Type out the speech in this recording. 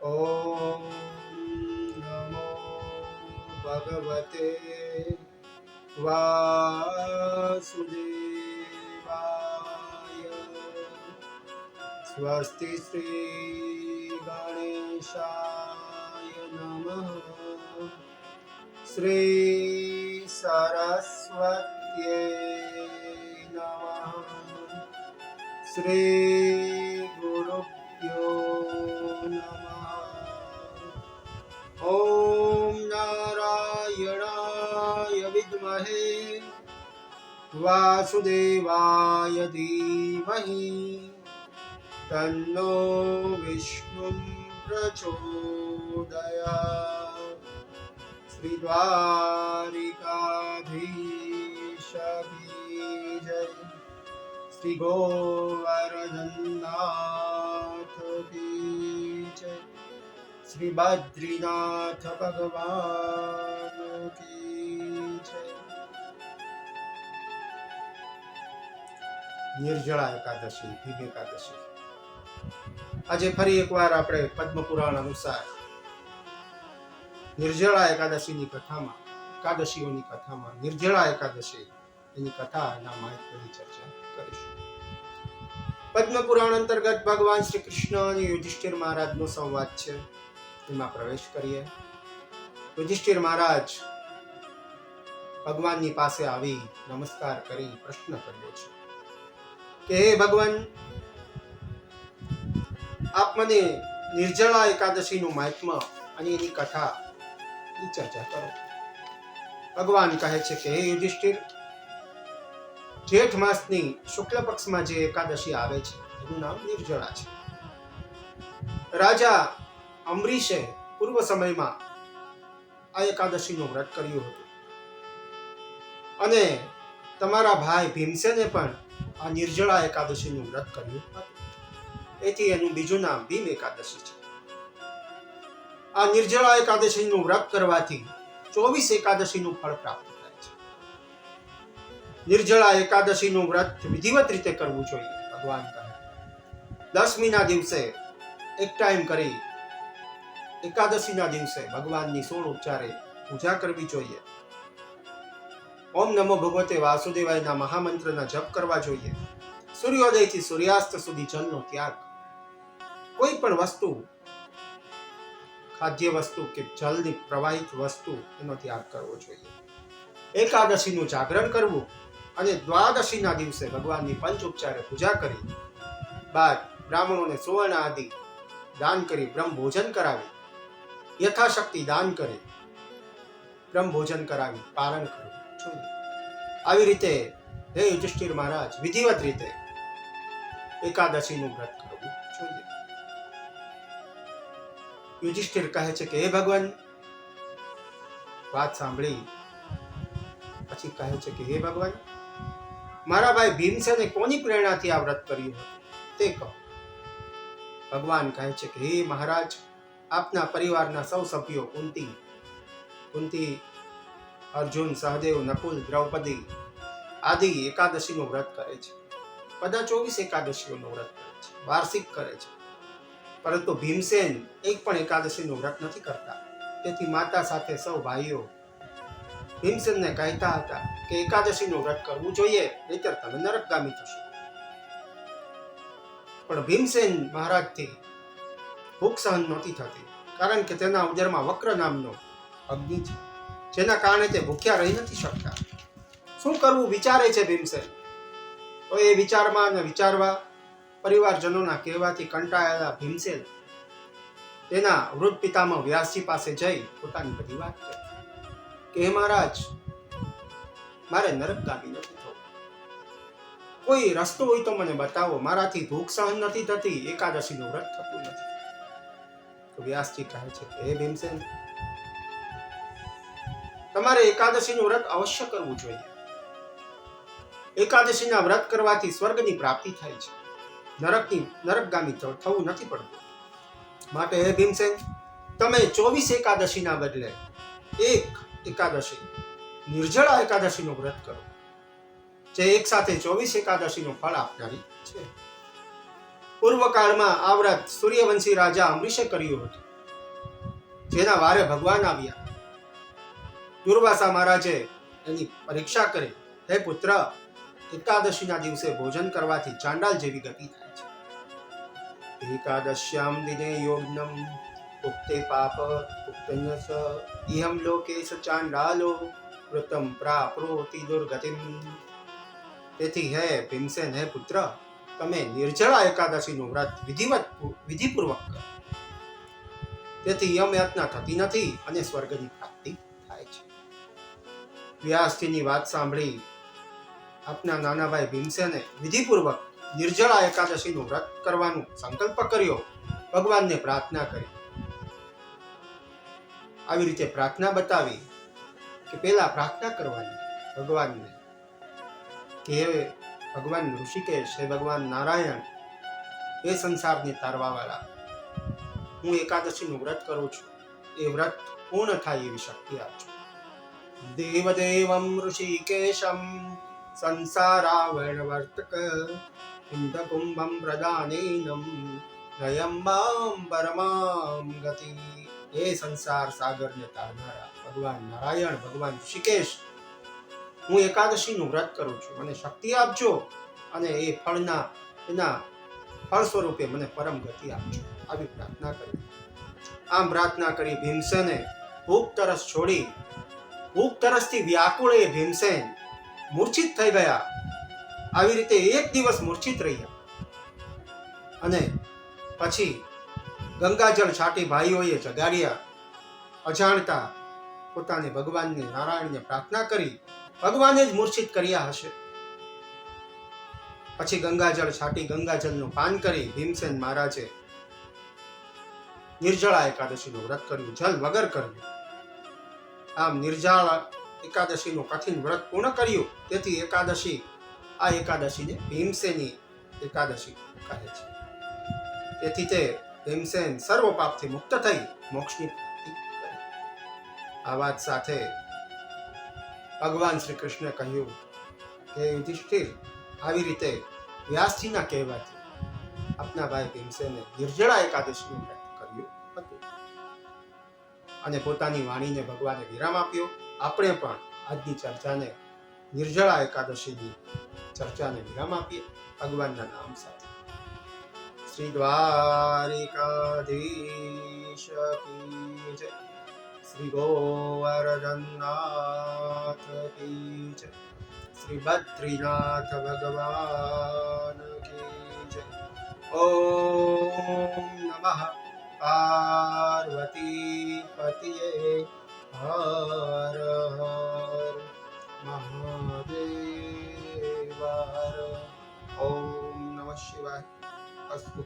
ઓમ નમો ભગવતે વાસુદેવાય. સ્વસ્તિ શ્રી ગણેશાય નમઃ. શ્રી સરસ્વત્યે નમઃ. શ્રી ગુરુભ્યો નમઃ. ઓમ નારાયણાય વિદ્મહે વાસુદેવાય ધીમહિ તન્નો વિષ્ણુ પ્રચોદયાત. શ્રી દ્વારિકાધીશ કી જય. શ્રી ગોવર્ધનનાથ કી જય. શ્રી બદ્રીનાથ ભગવાન કી જય. નિર્જળા એકાદશી, ભીમ એકાદશી. આજે ફરી એકવાર આપણે પદ્મ પુરાણ અનુસાર નિર્જળા એકાદશીની કથામાં, એકાદશીઓની કથામાં નિર્જળા એકાદશી એની કથાના માહિતીની ચર્ચા કરીશું. પદ્મ પુરાણ અંતર્ગત ભગવાન શ્રી કૃષ્ણ અને યુધિષ્ઠિર મહારાજનો સંવાદ છે, એમાં પ્રવેશ કરીએ. યુધિષ્ઠિર મહારાજ ભગવાનની પાસે આવી નમસ્કાર કરી પ્રશ્ન કર્યો છે કે હે ભગવાન, આપ મને નિર્જળા એકાદશીનું મહાત્મ્ય અને એની કથાની ચર્ચા કરો. ભગવાન કહે છે કે હે યુધિષ્ઠિર, જેઠ માસની શુક્લ પક્ષમાં જે એકાદશી આવે છે એનું નામ નિર્જળા છે. રાજા અંબરીશે પૂર્વ સમયમાં આ એકાદશીનું વ્રત કર્યું હતું અને તમારા ભાઈ ભીમસેને પણ આ નિર્જળા એકાદશીનું વ્રત કર્યું હતું. એથી એનું બીજું નામ ભીમ એકાદશી છે. આ નિર્જળા એકાદશીનું વ્રત કરવાથી 24 એકાદશીનું ફળ પ્રાપ્ત થાય છે. નિર્જળા એકાદશીનું વ્રત વિધિવત રીતે કરવું જોઈએ. ભગવાન કહે 10મીના દિવસે એક ટાઈમ કરી એકાદશીના દિવસે ભગવાનની 16 ઉપચારે પૂજા કરવી જોઈએ. ઓમ નમો ભગવતે વાસુદેવાયના મહામંત્રના જપ કરવા જોઈએ. સૂર્યોદયથી સૂર્યાસ્ત સુધી જલનો ત્યાગ. કોઈ પણ વસ્તુ, ખાદ્ય વસ્તુ કે જલની પ્રવાહિત વસ્તુ, એનો ત્યાગ કરવો જોઈએ. એકાદશીનું જાગરણ કરવું અને દ્વાદશીના દિવસે ભગવાનની પંચ ઉપચારે પૂજા કરી બાદ બ્રાહ્મણોને સુવર્ણ આદિ દાન કરી બ્રહ્મ ભોજન કરાવી, યથાશક્તિ દાન કરી બ્રહ્મ ભોજન કરાવી પારણ કરવું જોઈએ. આવી રીતે હે યુધિષ્ઠિર મહારાજ, વિધિવત રીતે એકાદશીનું વ્રત કરવું જોઈએ. યુધિષ્ઠિર કહે છે કે હે ભગવાન, વાત સાંભળી પછી કહે છે કે હે ભગવાન, મારા ભાઈ ભીમસેને કોની પ્રેરણાથી આ વ્રત કર્યું હતું તે કહો. ભગવાન કહે છે કે હે મહારાજ, આપના પરિવારના સૌ સભ્યો કુંતી, અર્જુન, સહદેવ, નકુલ, દ્રૌપદી આદિ એકાદશીનું વ્રત કરે છે. બધા 24 એકાદશીઓનું વ્રત કરે છે, વાર્ષિક કરે છે. પરંતુ ભીમસેન એક પણ એકાદશીનું વ્રત નથી કરતા. તેથી માતા સાથે સૌ ભાઈઓ ભીમસેનને કહેતા હતા કે એકાદશીનું વ્રત કરવું જોઈએ, નહીતર તમે નરકગામી થશો. પણ ભીમસેન મહારાજથી ભૂખ સહન નહોતી થતી, કારણ કે તેના ઉદરમાં વક્ર નામનો અગ્નિ છે, જેના કારણે તે ભૂખ્યા રહી નથી શકતા. શું કરવું વિચારે છે ભીમસેન. તો એ વિચારમાં અને વિચારવા પરિવારજનોના કહેવાથી કંટાળેલા ભીમસેન તેના વૃદ્ધ પિતામહ વ્યાસજી પાસે જઈ પોતાની બધી વાત કરી કે હે મહારાજ, મારે નરકગામી નથી થવું. કોઈ રસ્તો હોય તો મને બતાવો. મારાથી ભૂખ સહન નથી થતી, એકાદશીનું વ્રત થતું નથી. તો વ્યાસજી કહે છે કે હે ભીમસેન, તમારે એકાદશીનું વ્રત અવશ્ય કરવું જોઈએ. એકાદશીના વ્રત કરવાથી સ્વર્ગની પ્રાપ્તિ થાય છે, નરકગામી થવું નથી પડતું. માટે હે ભીમસેન, તમે 24 એકાદશીના બદલે એક એકાદશી, નિર્જળા એકાદશીનું વ્રત કરો, જે એક સાથે 24 એકાદશીનું ફળ આપનારી છે. પૂર્વકાળમાં આ વ્રત સૂર્યવંશી રાજા અંબરીશે કર્યું હતું. જેના વારે ભગવાન આવ્યા. દુર્વાસા મહારાજે એની પરીક્ષા કરી. હે પુત્ર, એકાદશીના દિવસે ભોજન કરવાથી ચાંડાલ જેવી ગતિ થાય છે. એકાદશ્યામ દિને યોગ્નમ ઉક્તે પાપ ઉક્તન્યસ ઇહમ લોકેશ ચાંડાલો વૃતમ પ્રાપ્નોતિ દુર્ગતિમ. તેથી હે ભીમસેન, હે પુત્ર, તમે નિર્જળા એકાદશીનું વ્રત વિધિપૂર્વક કરો. તેથી યમ યાતના થતી નથી અને સ્વર્ગની પ્રાપ્તિ થાય છે. વ્યાસજીની વાત સાંભળી આપના નાના ભાઈ ભીમસેને વિધિપૂર્વક નિર્જળા એકાદશીનું વ્રત કરવાનો સંકલ્પ કર્યો. ભગવાનને પ્રાર્થના કરી. આવી રીતે પ્રાર્થના બતાવી કે પેલા પ્રાર્થના કરવાની ભગવાનને કે હે ભગવાન ઋષિકેશ, હે ભગવાન નારાયણ, એ સંસારને તારવા વાળા, હું એકાદશીનું વ્રત કરું છું, એ વ્રત પૂર્ણ થાય એવી શક્તિ આપજો. દેવદેવમ ઋષિકેશમ સંસારાવર્ણવર્તક કુંભમ પ્રદાનેનમ નયંબામ પરમામ ગતિ. એ સંસાર સાગરને તારનારા ભગવાન નારાયણ, ભગવાન ઋષિકેશ, હું એકાદશીનું વ્રત કરું છું, મને શક્તિ આપજો અને એ એના ફળ સ્વરૂપે મને પરમ ગતિ આપજો. આવી પ્રાર્થના કરી. આમ પ્રાર્થના કરી ભીમસેને ભૂખ તરસ છોડી, ભૂખ તરસથી વ્યાકુળ એ ભીમસેન મૂર્છિત થઈ ગયા. આવી રીતે એક દિવસ મૂર્છિત રહ્યા અને પછી ગંગાજળ છાંટી ભાઈઓએ જગાડ્યા. અજાણતા પોતાને ભગવાનને નારાયણને પ્રાર્થના કરી. ભગવાને જ મૂર્છિત કર્યા હશે. પછી ગંગાજળ છાંટી ગંગાજળનું પાન કરી ભીમસેન મહારાજે નિર્જળા એકાદશીનું વ્રત કર્યું, જલ વગર કર્યું. આમ નિર્જળા એકાદશીનું કઠિન વ્રત પૂર્ણ કર્યું. તેથી આ એકાદશીને ભીમસેની એકાદશી કહે છે. તેથી તે ભીમસેન સર્વ પાપથી મુક્ત થઈ મોક્ષની પ્રાપ્તિ કરી. આ વાત સાથે ભગવાન શ્રી કૃષ્ણે કહ્યું કે યુધિષ્ઠિર, આવી રીતે વ્યાસજીના કહેવાથી આપના ભાઈ ભીમસેને નિર્જળા એકાદશીનું વ્રત કર્યું હતું અને પોતાની વાણીને ભગવાને વિરામ આપ્યો. આપણે પણ આજની ચર્ચાને નિર્જળા એકાદશીની ચર્ચાને વિરામ આપીએ ભગવાનના નામ સાથે. શ્રી દ્વારિકાધીશ કી જય, શ્રી ગોવર્ધનનાથ કી જય, શ્રી બદ્રીનાથ ભગવાન કી જય. ઓમ નમઃ પાર્વતી પતિએ હર હર મહાદેવ. ઓમ નમઃ શિવાય. અસ્તુ.